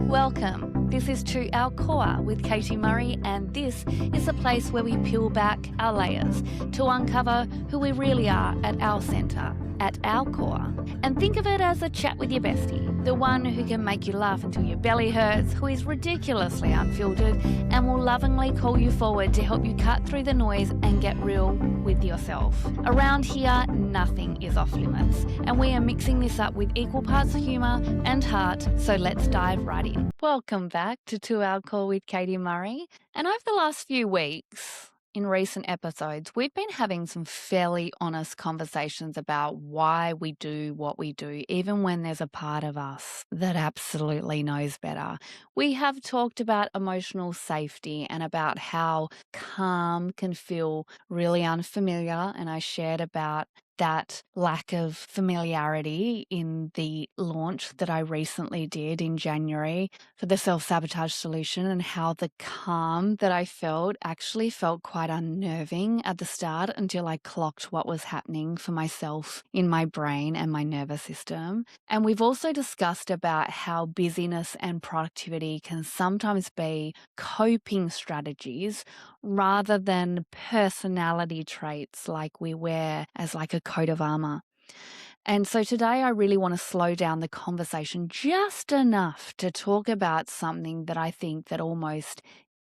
Welcome. This is To Our Core with Katie Murray, and this is a place where we peel back our layers to uncover who we really are at our centre, at our core. And think of it as a chat with your bestie, the one who can make you laugh until your belly hurts, who is ridiculously unfiltered and will lovingly call you forward to help you cut through the noise and get real with yourself. Around here, nothing is off limits, and we are mixing this up with equal parts of humour and heart, so let's dive right in. Welcome back to Our Core with Katie Murray. And over the last few weeks, in recent episodes, we've been having some fairly honest conversations about why we do what we do, even when there's a part of us that absolutely knows better. We have talked about emotional safety and about how calm can feel really unfamiliar, and I shared about that lack of familiarity in the launch that I recently did in January for the self-sabotage solution, and how the calm that I felt actually felt quite unnerving at the start until I clocked what was happening for myself in my brain and my nervous system. And we've also discussed about how busyness and productivity can sometimes be coping strategies rather than personality traits like we wear as like a coat of armor. And so today I really want to slow down the conversation just enough to talk about something that I think that almost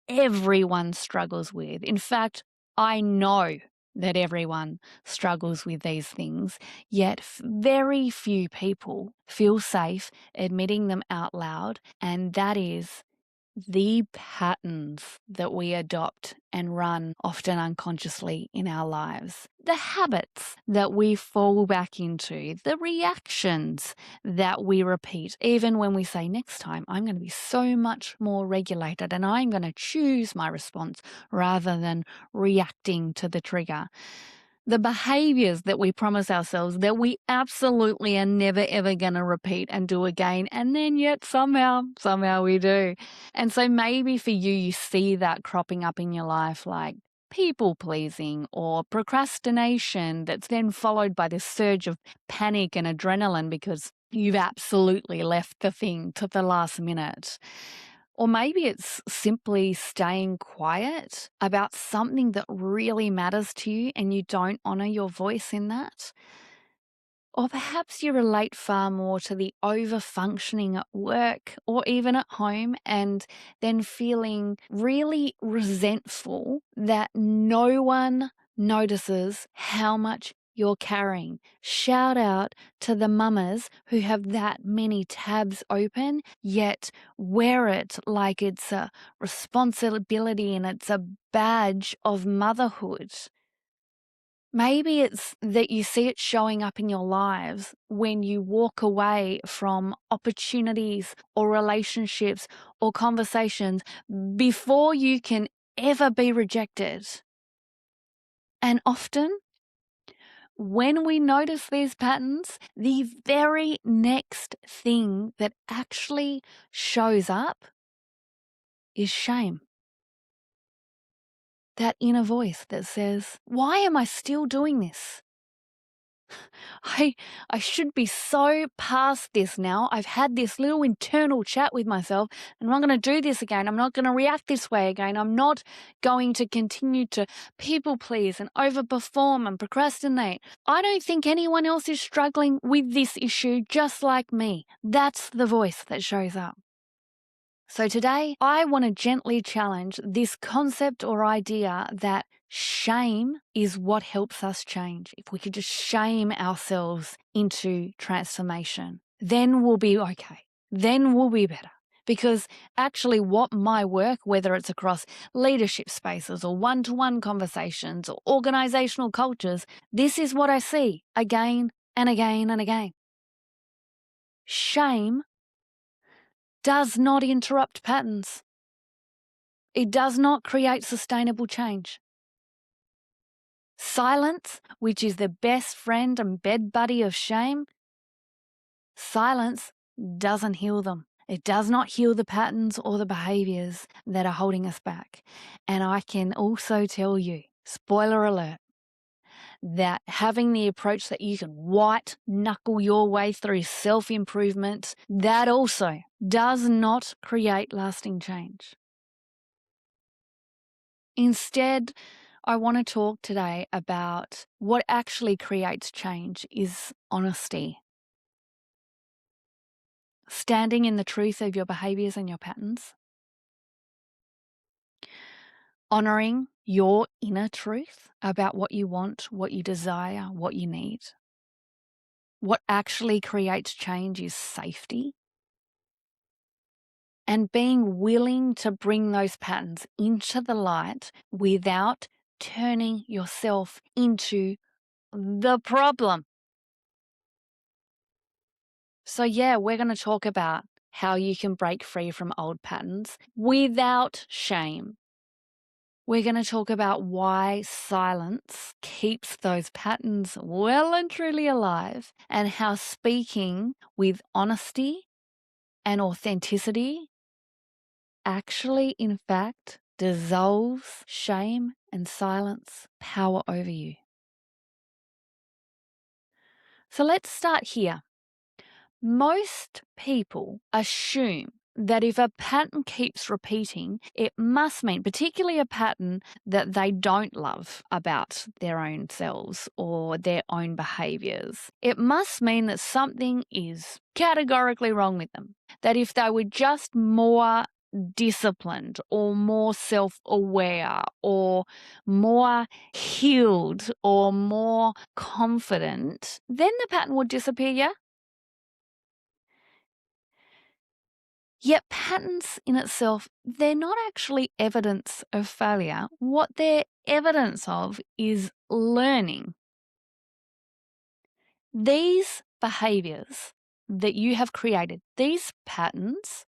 everyone struggles with. In fact, I know that everyone struggles with these things, yet very few people feel safe admitting them out loud, and that is the patterns that we adopt and run often unconsciously in our lives, the habits that we fall back into, the reactions that we repeat, even when we say, next time I'm going to be so much more regulated and I'm going to choose my response rather than reacting to the trigger. The behaviors that we promise ourselves that we absolutely are never ever going to repeat and do again, and then yet somehow we do. And so maybe for you, you see that cropping up in your life, like people pleasing or procrastination that's then followed by this surge of panic and adrenaline because you've absolutely left the thing to the last minute. Or maybe it's simply staying quiet about something that really matters to you and you don't honor your voice in that. Or perhaps you relate far more to the over-functioning at work or even at home, and then feeling really resentful that no one notices how much you're carrying. Shout out to the mamas who have that many tabs open, yet wear it like it's a responsibility and it's a badge of motherhood. Maybe it's that you see it showing up in your lives when you walk away from opportunities or relationships or conversations before you can ever be rejected. And often, when we notice these patterns, the very next thing that actually shows up is shame. That inner voice that says, why am I still doing this? I should be so past this now. I've had this little internal chat with myself, and I'm not going to do this again. I'm not going to react this way again. I'm not going to continue to people please and overperform and procrastinate. I don't think anyone else is struggling with this issue just like me. That's the voice that shows up. So today, I want to gently challenge this concept or idea that shame is what helps us change. If we could just shame ourselves into transformation, then we'll be okay. Then we'll be better. Because actually what my work, whether it's across leadership spaces or one-to-one conversations or organizational cultures, this is what I see again and again and again. Shame does not interrupt patterns. It does not create sustainable change. Silence, which is the best friend and bed buddy of shame, silence doesn't heal them. It does not heal the patterns or the behaviors that are holding us back. And I can also tell you, spoiler alert, that having the approach that you can white knuckle your way through self-improvement, that also does not create lasting change. Instead, I want to talk today about what actually creates change is honesty. Standing in the truth of your behaviours and your patterns. Honouring your inner truth about what you want, what you desire, what you need. What actually creates change is safety. And being willing to bring those patterns into the light without turning yourself into the problem. So yeah, we're going to talk about how you can break free from old patterns without shame. We're going to talk about why silence keeps those patterns well and truly alive, and how speaking with honesty and authenticity actually, in fact, dissolves shame and silence power over you. So let's start here. Most people assume that if a pattern keeps repeating, it must mean, particularly a pattern that they don't love about their own selves or their own behaviours, it must mean that something is categorically wrong with them. That if they were just more disciplined or more self-aware or more healed or more confident, then the pattern would disappear, yeah? Yet patterns in itself, they're not actually evidence of failure. What they're evidence of is learning. These behaviours that you have created, these patterns,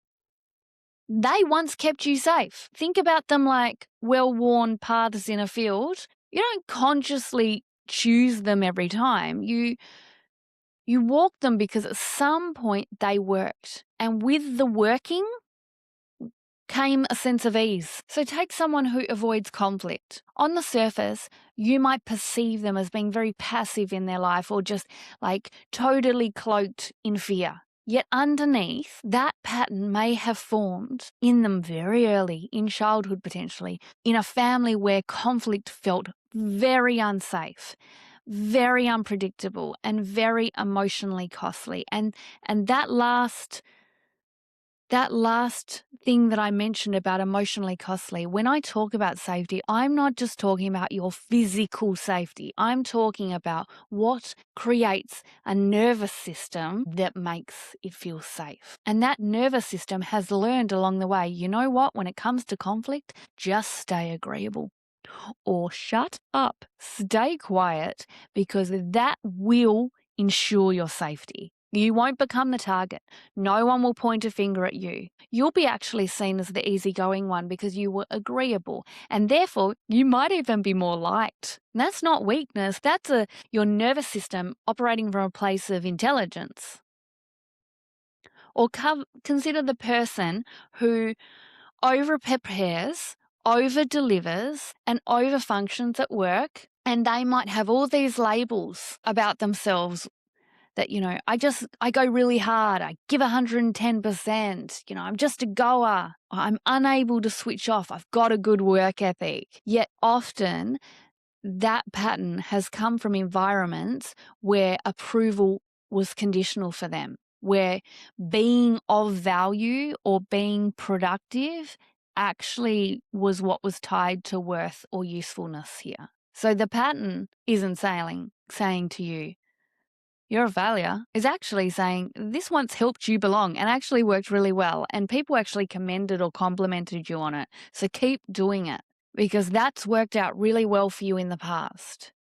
they once kept you safe. Think about them like well-worn paths in a field. You don't consciously choose them every time. You walk them because at some point they worked. And with the working came a sense of ease. So take someone who avoids conflict. On the surface, you might perceive them as being very passive in their life or just like totally cloaked in fear. Yet underneath, that pattern may have formed in them very early, in childhood potentially, in a family where conflict felt very unsafe, very unpredictable, and very emotionally costly. And that last thing that I mentioned about emotionally costly, when I talk about safety, I'm not just talking about your physical safety. I'm talking about what creates a nervous system that makes it feel safe. And that nervous system has learned along the way, you know what, when it comes to conflict, just stay agreeable. Or shut up, stay quiet, because that will ensure your safety. You won't become the target. No one will point a finger at you. You'll be actually seen as the easygoing one because you were agreeable, and therefore you might even be more liked. And that's not weakness. That's your nervous system operating from a place of intelligence. Or consider the person who over-prepares, over-delivers, and over-functions at work, and they might have all these labels about themselves that, I go really hard, I give 110%, I'm just a goer, I'm unable to switch off, I've got a good work ethic. Yet often that pattern has come from environments where approval was conditional for them, where being of value or being productive actually was what was tied to worth or usefulness here. So the pattern isn't saying to you, you're a failure, is actually saying this once helped you belong and actually worked really well, and people actually commended or complimented you on it. So keep doing it because that's worked out really well for you in the past.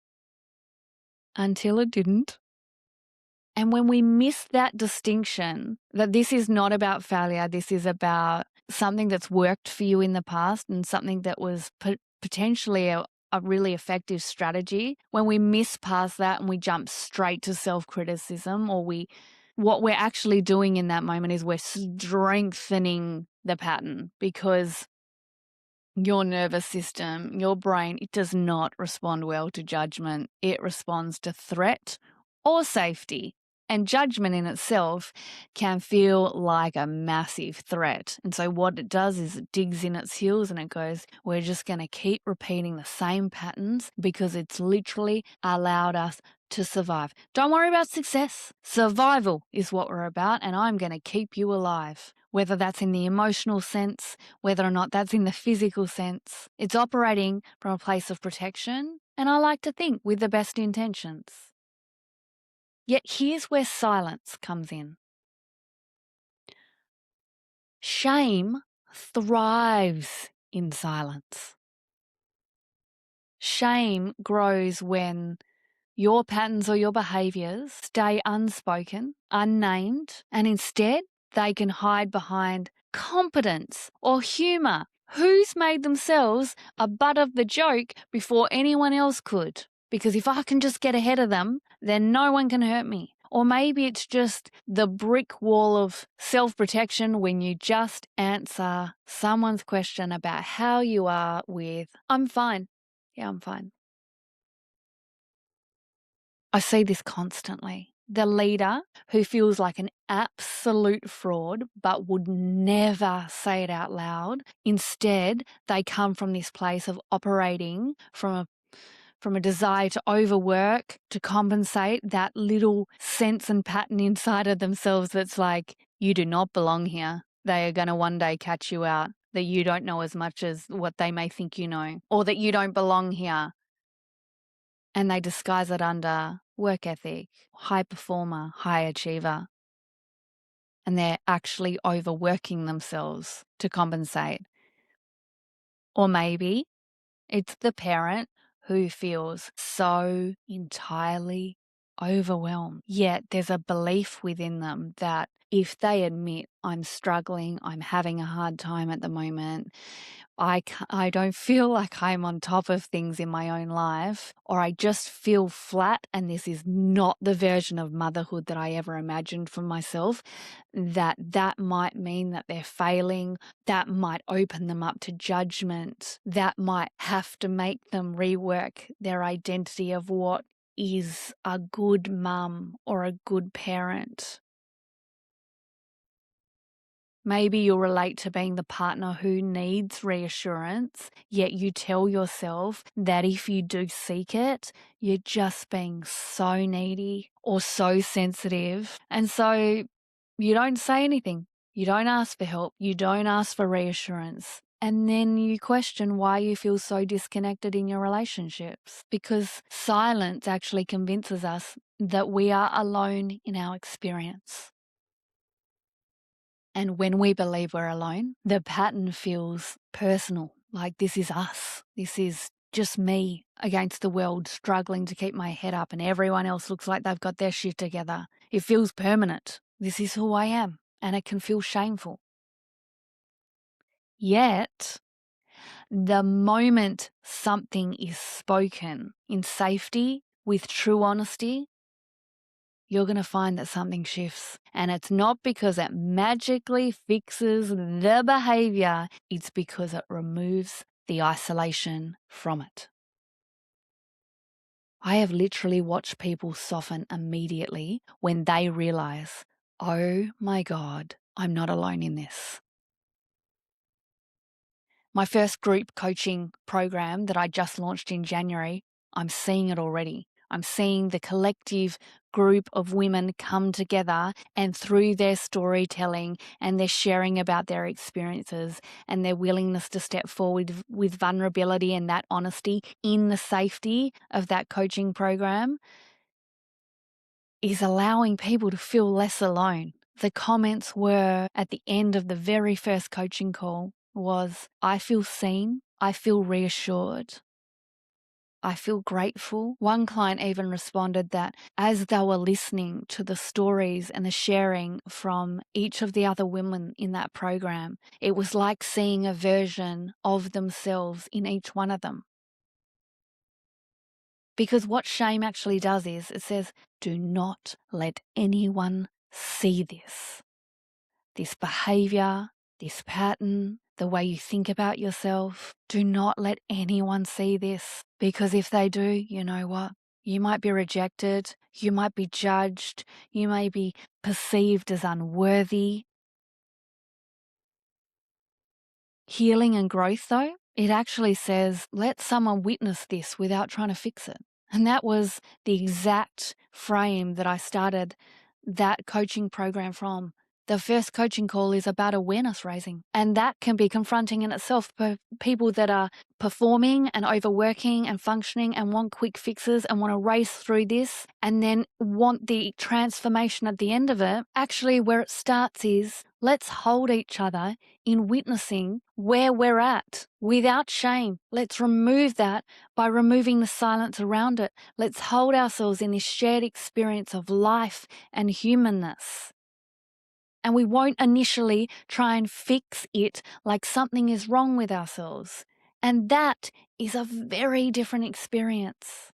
Until it didn't. And when we miss that distinction, that this is not about failure, this is about something that's worked for you in the past and something that was potentially a really effective strategy, when we miss past that and we jump straight to self-criticism, or what we're actually doing in that moment is we're strengthening the pattern, because Your nervous system, your brain, it does not respond well to judgment. It responds to threat or safety. And judgment in itself can feel like a massive threat. And so what it does is it digs in its heels and it goes, we're just going to keep repeating the same patterns because it's literally allowed us to survive. Don't worry about success. Survival is what we're about, and I'm going to keep you alive. Whether that's in the emotional sense, whether or not that's in the physical sense, it's operating from a place of protection, and I like to think with the best intentions. Yet here's where silence comes in. Shame thrives in silence. Shame grows when your patterns or your behaviours stay unspoken, unnamed, and instead they can hide behind competence or humour. Who's made themselves a butt of the joke before anyone else could? Because if I can just get ahead of them, then no one can hurt me. Or maybe it's just the brick wall of self-protection when you just answer someone's question about how you are with, I'm fine. Yeah, I'm fine. I see this constantly. The leader who feels like an absolute fraud but would never say it out loud. Instead, they come from this place of operating from a desire to overwork, to compensate, that little sense and pattern inside of themselves that's like, you do not belong here. They are going to one day catch you out, that you don't know as much as what they may think you know, or that you don't belong here. And they disguise it under work ethic, high performer, high achiever. And they're actually overworking themselves to compensate. Or maybe it's the parent who feels so entirely overwhelmed, yet there's a belief within them that if they admit, I'm struggling, I'm having a hard time at the moment, I don't feel like I'm on top of things in my own life, or I just feel flat and this is not the version of motherhood that I ever imagined for myself, that might mean that they're failing, that might open them up to judgment, that might have to make them rework their identity of what is a good mum or a good parent. Maybe you'll relate to being the partner who needs reassurance, yet you tell yourself that if you do seek it, you're just being so needy or so sensitive. And so you don't say anything. You don't ask for help. You don't ask for reassurance. And then you question why you feel so disconnected in your relationships, because silence actually convinces us that we are alone in our experience. And when we believe we're alone, the pattern feels personal, like this is us. This is just me against the world, struggling to keep my head up, and everyone else looks like they've got their shit together. It feels permanent. This is who I am, and it can feel shameful. Yet, the moment something is spoken in safety, with true honesty, you're going to find that something shifts. And it's not because it magically fixes the behavior, it's because it removes the isolation from it. I have literally watched people soften immediately when they realize, oh my God, I'm not alone in this. My first group coaching program that I just launched in January, I'm seeing it already. I'm seeing the collective group of women come together, and through their storytelling and their sharing about their experiences and their willingness to step forward with vulnerability and that honesty in the safety of that coaching program is allowing people to feel less alone. The comments were at the end of the very first coaching call was, I feel seen, I feel reassured, I feel grateful. One client even responded that as they were listening to the stories and the sharing from each of the other women in that program, it was like seeing a version of themselves in each one of them. Because what shame actually does is it says, do not let anyone see this. This behavior, this pattern, the way you think about yourself. Do not let anyone see this, because if they do, you know what? You might be rejected, you might be judged, you may be perceived as unworthy. Healing and growth, though, it actually says, let someone witness this without trying to fix it. And that was the exact frame that I started that coaching program from. The first coaching call is about awareness raising, and that can be confronting in itself for people that are performing and overworking and functioning and want quick fixes and want to race through this and then want the transformation at the end of it. Actually, where it starts is, let's hold each other in witnessing where we're at without shame. Let's remove that by removing the silence around it. Let's hold ourselves in this shared experience of life and humanness. And we won't initially try and fix it like something is wrong with ourselves. And that is a very different experience.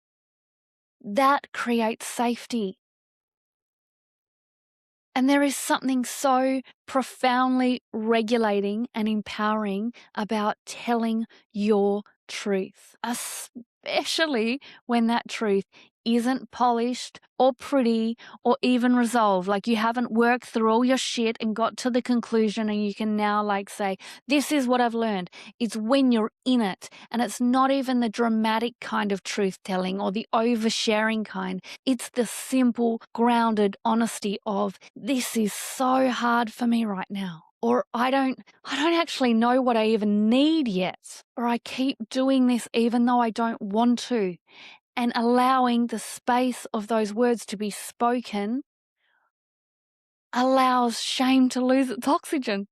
That creates safety. And there is something so profoundly regulating and empowering about telling your truth, especially when that truth isn't polished or pretty or even resolved. Like, you haven't worked through all your shit and got to the conclusion and you can now say, this is what I've learned. It's when you're in it, and it's not even the dramatic kind of truth telling or the oversharing kind. It's the simple, grounded honesty of, this is so hard for me right now. Or I don't actually know what I even need yet. Or I keep doing this even though I don't want to. And allowing the space of those words to be spoken allows shame to lose its oxygen.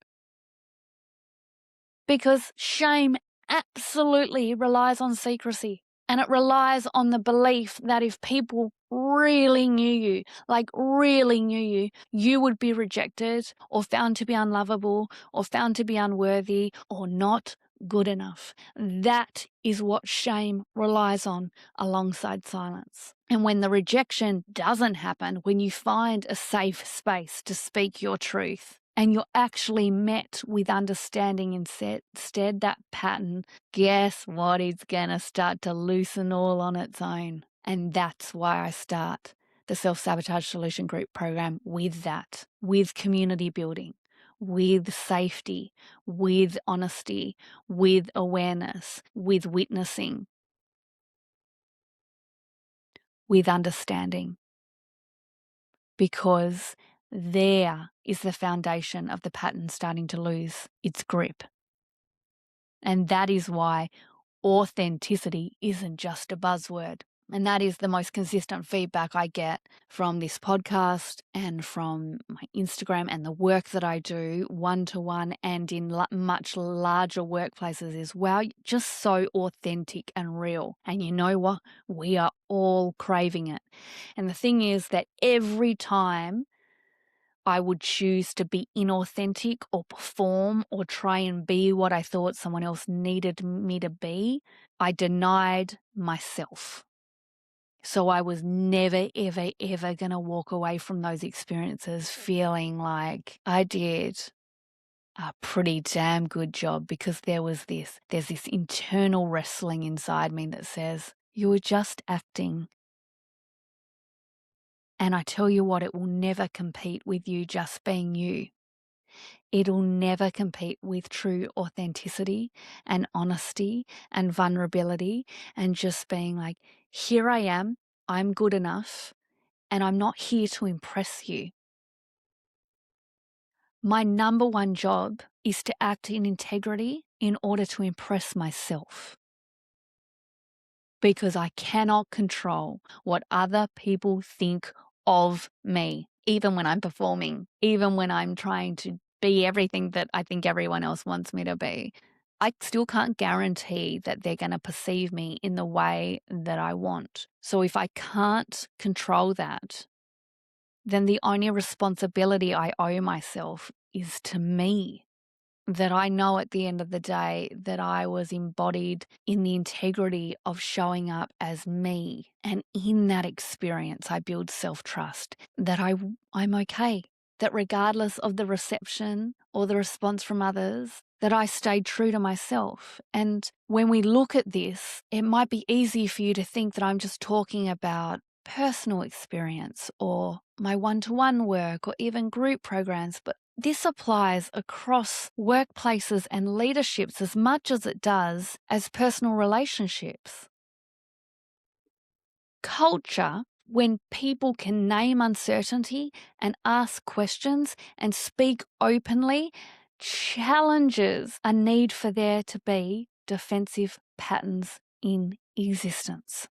Because shame absolutely relies on secrecy. And it relies on the belief that if people really knew you, you would be rejected or found to be unlovable or found to be unworthy or not good enough. That is what shame relies on alongside silence. And when the rejection doesn't happen, when you find a safe space to speak your truth, and you're actually met with understanding instead, that pattern, guess what? It's going to start to loosen all on its own. And that's why I start the Self-Sabotage Solution Group program with that, with community building, with safety, with honesty, with awareness, with witnessing, with understanding. Because there is the foundation of the pattern starting to lose its grip. And that is why authenticity isn't just a buzzword. And that is the most consistent feedback I get from this podcast and from my Instagram and the work that I do one-to-one and in much larger workplaces is, wow, just so authentic and real. And you know what? We are all craving it. And the thing is that every time I would choose to be inauthentic or perform or try and be what I thought someone else needed me to be, I denied myself. So I was never, ever, ever going to walk away from those experiences feeling like I did a pretty damn good job, because there's this internal wrestling inside me that says, you were just acting. And I tell you what, it will never compete with you just being you. It'll never compete with true authenticity and honesty and vulnerability and just being like, here I am, I'm good enough, and I'm not here to impress you. My number one job is to act in integrity in order to impress myself. Because I cannot control what other people think of me, even when I'm performing, even when I'm trying to be everything that I think everyone else wants me to be. I still can't guarantee that they're going to perceive me in the way that I want. So if I can't control that, then the only responsibility I owe myself is to me. That I know at the end of the day that I was embodied in the integrity of showing up as me. And in that experience, I build self-trust that I'm okay. That regardless of the reception or the response from others, that I stayed true to myself. And when we look at this, it might be easy for you to think that I'm just talking about personal experience or my one-to-one work or even group programs, but this applies across workplaces and leaderships as much as it does as personal relationships. Culture, when people can name uncertainty and ask questions and speak openly, challenges a need for there to be defensive patterns in existence.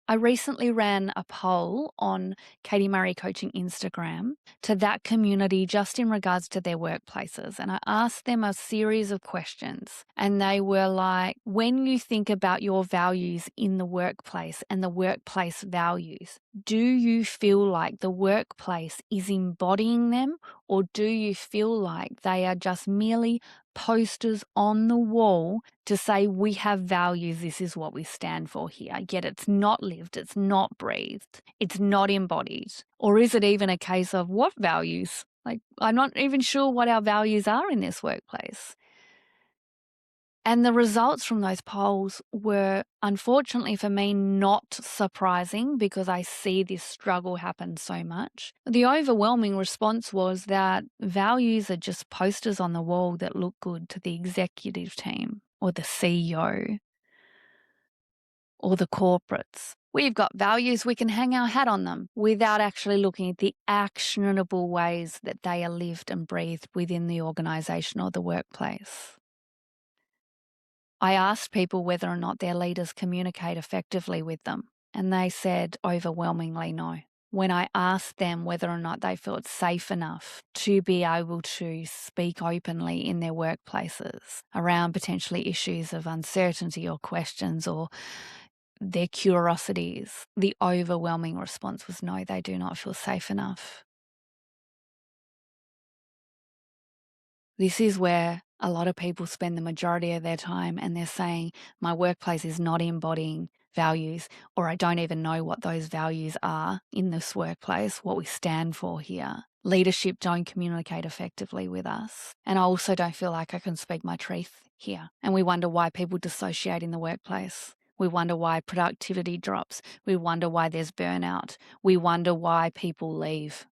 I recently ran a poll on Katie Murray Coaching Instagram to that community just in regards to their workplaces. And I asked them a series of questions. And they were like, when you think about your values in the workplace and the workplace values, do you feel like the workplace is embodying them, or do you feel like they are just merely posters on the wall to say we have values, this is what we stand for here, yet it's not lived, it's not breathed, it's not embodied? Or is it even a case of what values? Like, I'm not even sure what our values are in this workplace. And the results from those polls were, unfortunately for me, not surprising because I see this struggle happen so much. The overwhelming response was that values are just posters on the wall that look good to the executive team or the CEO or the corporates. We've got values, we can hang our hat on them without actually looking at the actionable ways that they are lived and breathed within the organisation or the workplace. I asked people whether or not their leaders communicate effectively with them, and they said overwhelmingly no. When I asked them whether or not they felt safe enough to be able to speak openly in their workplaces around potentially issues of uncertainty or questions or their curiosities, the overwhelming response was no, they do not feel safe enough. This is where a lot of people spend the majority of their time, and they're saying, my workplace is not embodying values, or I don't even know what those values are in this workplace, what we stand for here. Leadership don't communicate effectively with us. And I also don't feel like I can speak my truth here. And we wonder why people dissociate in the workplace. We wonder why productivity drops. We wonder why there's burnout. We wonder why people leave.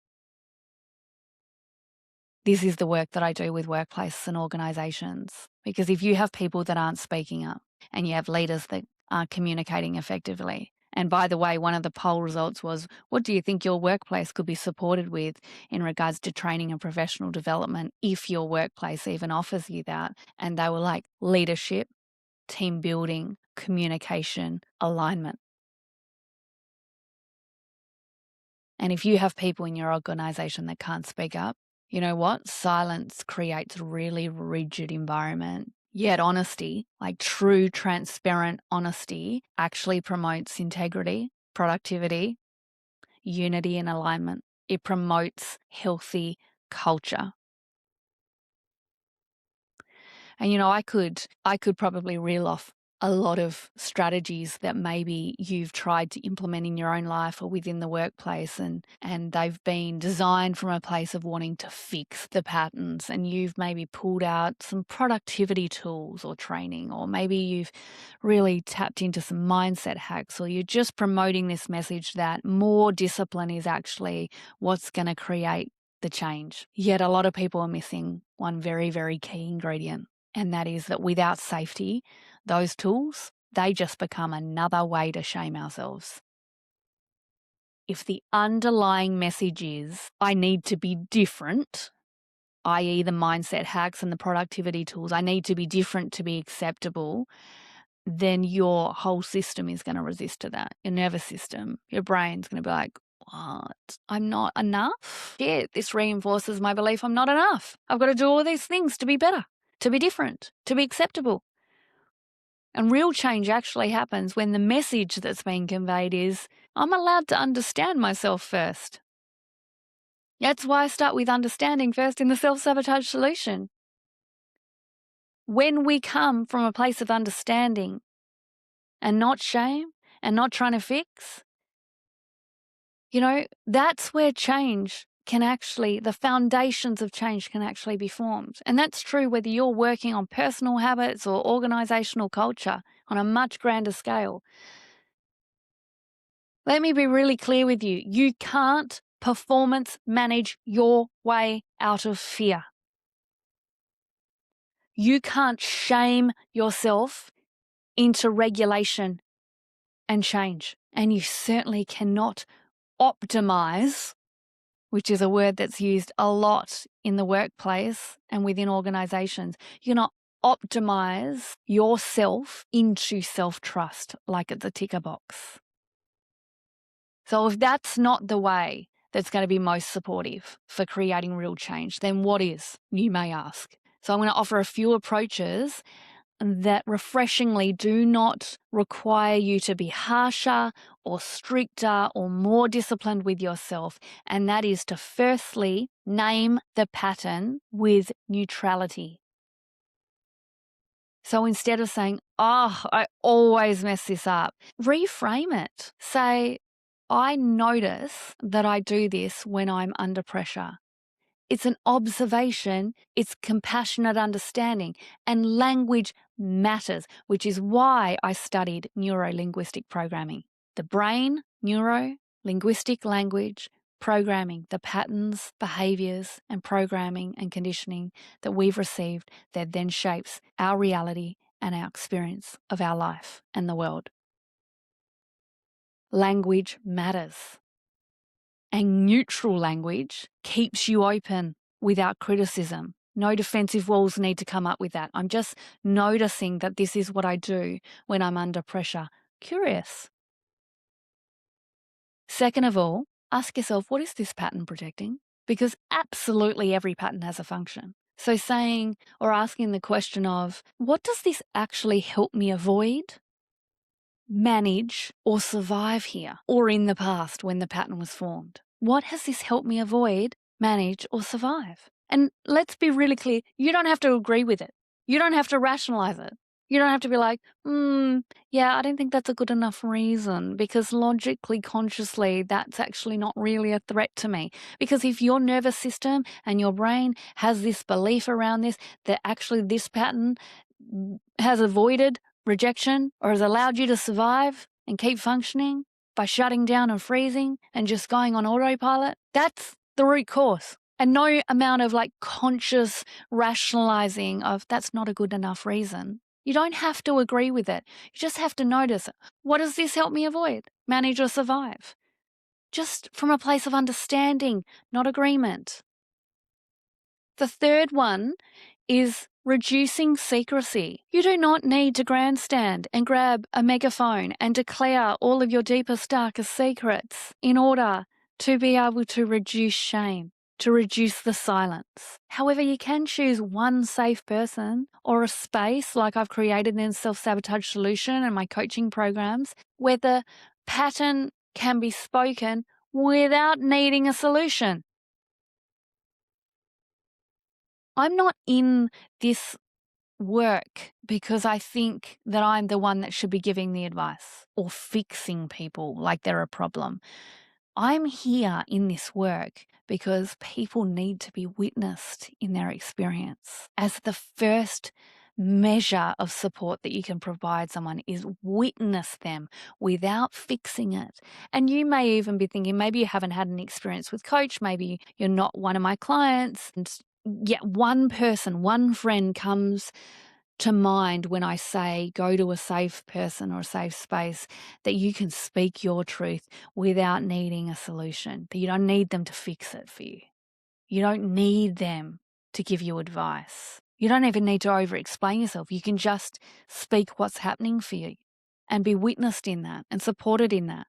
This is the work that I do with workplaces and organisations. Because if you have people that aren't speaking up and you have leaders that aren't communicating effectively, and by the way, one of the poll results was, what do you think your workplace could be supported with in regards to training and professional development if your workplace even offers you that? And they were like, leadership, team building, communication, alignment. And if you have people in your organisation that can't speak up, you know what? Silence creates a really rigid environment. Yet honesty, like true, transparent honesty, actually promotes integrity, productivity, unity, and alignment. It promotes healthy culture. And, you know, I could probably reel off a lot of strategies that maybe you've tried to implement in your own life or within the workplace, and they've been designed from a place of wanting to fix the patterns, and you've maybe pulled out some productivity tools or training, or maybe you've really tapped into some mindset hacks, or you're just promoting this message that more discipline is actually what's going to create the change. Yet a lot of people are missing one very, very key ingredient. And that is that without safety, those tools, they just become another way to shame ourselves. If the underlying message is, I need to be different, i.e. the mindset hacks and the productivity tools, I need to be different to be acceptable, then your whole system is going to resist to that. Your nervous system, your brain's going to be like, what? I'm not enough? Yeah, this reinforces my belief I'm not enough. I've got to do all these things to be better, to be different, to be acceptable. And real change actually happens when the message that's being conveyed is, I'm allowed to understand myself first. That's why I start with understanding first in the self-sabotage solution. When we come from a place of understanding and not shame and not trying to fix, you know, that's where change the foundations of change can actually be formed. And that's true whether you're working on personal habits or organizational culture on a much grander scale. Let me be really clear with you. You can't performance manage your way out of fear. You can't shame yourself into regulation and change. And you certainly cannot optimize, which is a word that's used a lot in the workplace and within organizations. You cannot optimize yourself into self-trust like it's a ticker box. So if that's not the way that's going to be most supportive for creating real change, then what is, you may ask? So I'm going to offer a few approaches that refreshingly do not require you to be harsher or stricter or more disciplined with yourself. And that is to firstly name the pattern with neutrality. So instead of saying, oh, I always mess this up, reframe it. Say, I notice that I do this when I'm under pressure. It's an observation, it's compassionate understanding, and language matters, which is why I studied neuro-linguistic programming. The brain, neuro, linguistic language, programming, the patterns, behaviours, and programming and conditioning that we've received that then shapes our reality and our experience of our life and the world. Language matters. And neutral language keeps you open without criticism. No defensive walls need to come up with that. I'm just noticing that this is what I do when I'm under pressure. Curious. Second of all, ask yourself, what is this pattern protecting? Because absolutely every pattern has a function. So saying or asking the question of, what does this actually help me avoid, manage, or survive here, or in the past when the pattern was formed? What has this helped me avoid, manage, or survive? And let's be really clear, you don't have to agree with it. You don't have to rationalize it. You don't have to be like, yeah, I don't think that's a good enough reason, because logically, consciously, that's actually not really a threat to me. Because if your nervous system and your brain has this belief around this, that actually this pattern has avoided rejection or has allowed you to survive and keep functioning by shutting down and freezing and just going on autopilot, that's the root cause. And no amount of conscious rationalizing of that's not a good enough reason. You don't have to agree with it. You just have to notice, what does this help me avoid, manage, or survive? Just from a place of understanding, not agreement. The third one is reducing secrecy. You do not need to grandstand and grab a megaphone and declare all of your deepest, darkest secrets in order to be able to reduce shame, to reduce the silence. However, you can choose one safe person or a space like I've created in Self-Sabotage Solution and my coaching programs where the pattern can be spoken without needing a solution. I'm not in this work because I think that I'm the one that should be giving the advice or fixing people like they're a problem. I'm here in this work because people need to be witnessed in their experience. As the first measure of support that you can provide someone is witness them without fixing it. And you may even be thinking, maybe you haven't had an experience with coach, maybe you're not one of my clients, and yet one person, one friend comes to mind when I say go to a safe person or a safe space that you can speak your truth without needing a solution, that you don't need them to fix it for you. You don't need them to give you advice. You don't even need to over-explain yourself. You can just speak what's happening for you and be witnessed in that and supported in that.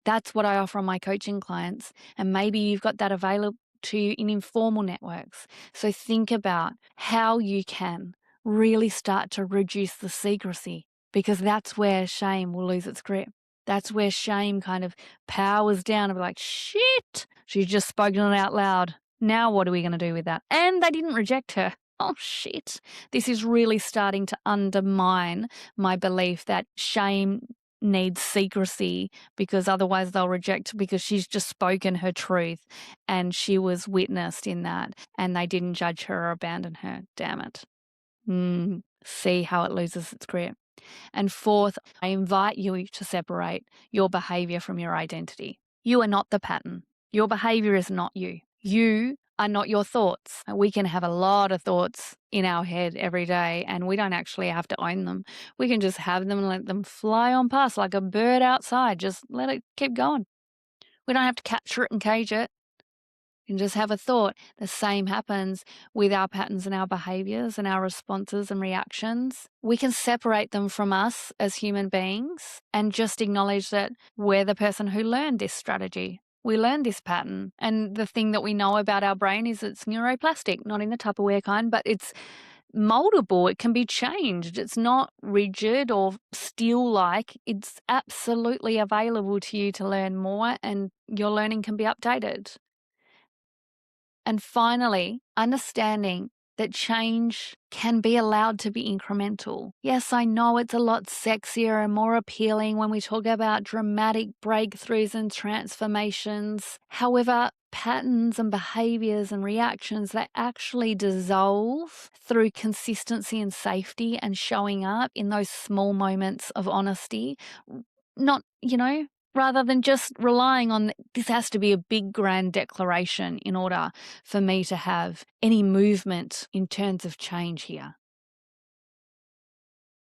That's what I offer on my coaching clients, and maybe you've got that available to you in informal networks. So think about how you can really start to reduce the secrecy, because that's where shame will lose its grip. That's where shame kind of powers down and be like, shit, she's just spoken it out loud. Now what are we going to do with that? And they didn't reject her. Oh, shit. This is really starting to undermine my belief that shame needs secrecy because otherwise they'll reject, because she's just spoken her truth and she was witnessed in that and they didn't judge her or abandon her. Damn it. See how it loses its grip. And fourth, I invite you to separate your behavior from your identity. You are not the pattern. Your behavior is not you. You are not your thoughts. We can have a lot of thoughts in our head every day and we don't actually have to own them. We can just have them and let them fly on past like a bird outside. Just let it keep going. We don't have to capture it and cage it. You can just have a thought. The same happens with our patterns and our behaviors and our responses and reactions. We can separate them from us as human beings and just acknowledge that we're the person who learned this strategy. We learned this pattern. And the thing that we know about our brain is it's neuroplastic, not in the Tupperware kind, but it's moldable. It can be changed. It's not rigid or steel-like. It's absolutely available to you to learn more, and your learning can be updated. And finally, understanding that change can be allowed to be incremental. Yes, I know it's a lot sexier and more appealing when we talk about dramatic breakthroughs and transformations. However, patterns and behaviors and reactions, they actually dissolve through consistency and safety and showing up in those small moments of honesty. Not, rather than just relying on this has to be a big grand declaration in order for me to have any movement in terms of change here.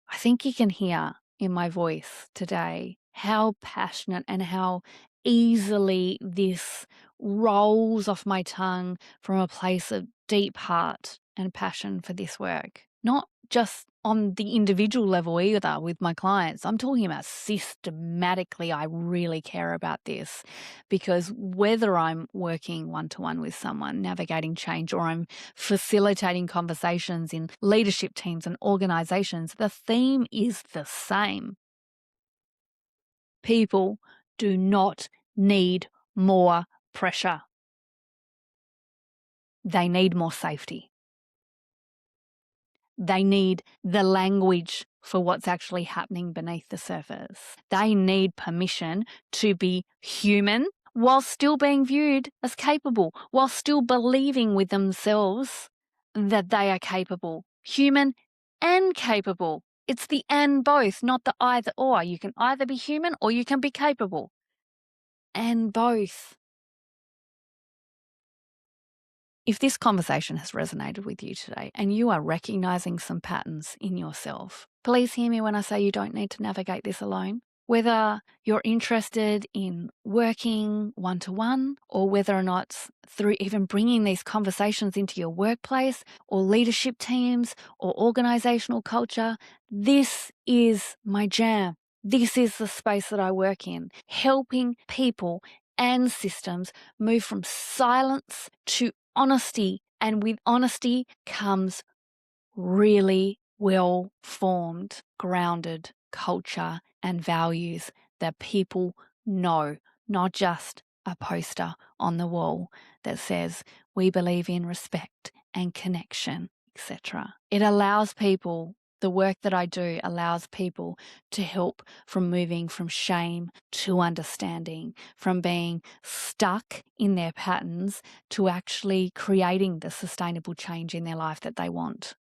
I think you can hear in my voice today how passionate and how easily this rolls off my tongue from a place of deep heart and passion for this work. Not just on the individual level either with my clients. I'm talking about systematically. I really care about this because whether I'm working one-to-one with someone, navigating change, or I'm facilitating conversations in leadership teams and organizations, the theme is the same. People do not need more pressure. They need more safety. They need the language for what's actually happening beneath the surface. They need permission to be human while still being viewed as capable, while still believing with themselves that they are capable. Human and capable. It's the and both, not the either or. You can either be human or you can be capable. And both. If this conversation has resonated with you today and you are recognizing some patterns in yourself, please hear me when I say you don't need to navigate this alone. Whether you're interested in working one-to-one or whether or not through even bringing these conversations into your workplace or leadership teams or organizational culture, this is my jam. This is the space that I work in, helping people and systems move from silence to honesty, and with honesty comes really well-formed, grounded culture and values that people know, not just a poster on the wall that says we believe in respect and connection, etc. It allows people, the work that I do allows people to help from moving from shame to understanding, from being stuck in their patterns to actually creating the sustainable change in their life that they want.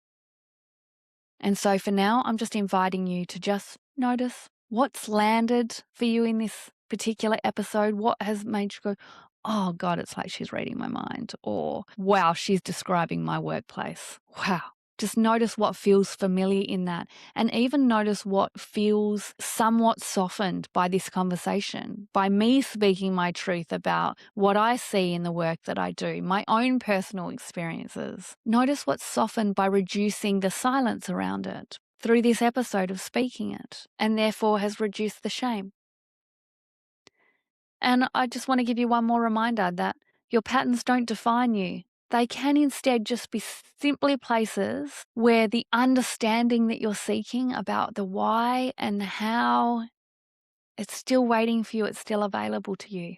And so for now, I'm just inviting you to just notice what's landed for you in this particular episode. What has made you go, oh God, it's like she's reading my mind, or wow, she's describing my workplace. Wow. Just notice what feels familiar in that, and even notice what feels somewhat softened by this conversation, by me speaking my truth about what I see in the work that I do, my own personal experiences. Notice what's softened by reducing the silence around it through this episode of speaking it, and therefore has reduced the shame. And I just want to give you one more reminder that your patterns don't define you. They can instead just be simply places where the understanding that you're seeking about the why and the how, it's still waiting for you, it's still available to you.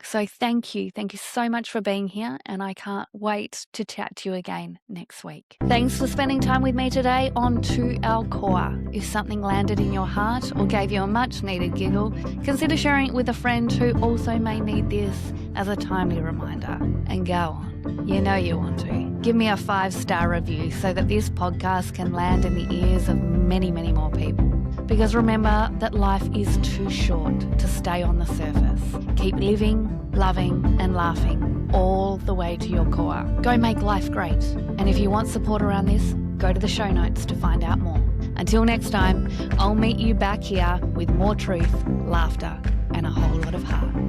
So thank you. Thank you so much for being here, and I can't wait to chat to you again next week. Thanks for spending time with me today on To Our Core. If something landed in your heart or gave you a much needed giggle, consider sharing it with a friend who also may need this as a timely reminder. And go on. You know you want to. Give me a 5-star review so that this podcast can land in the ears of many, many more people. Because remember that life is too short to stay on the surface. Keep living, loving and laughing all the way to your core. Go make life great. And if you want support around this, go to the show notes to find out more. Until next time, I'll meet you back here with more truth, laughter and a whole lot of heart.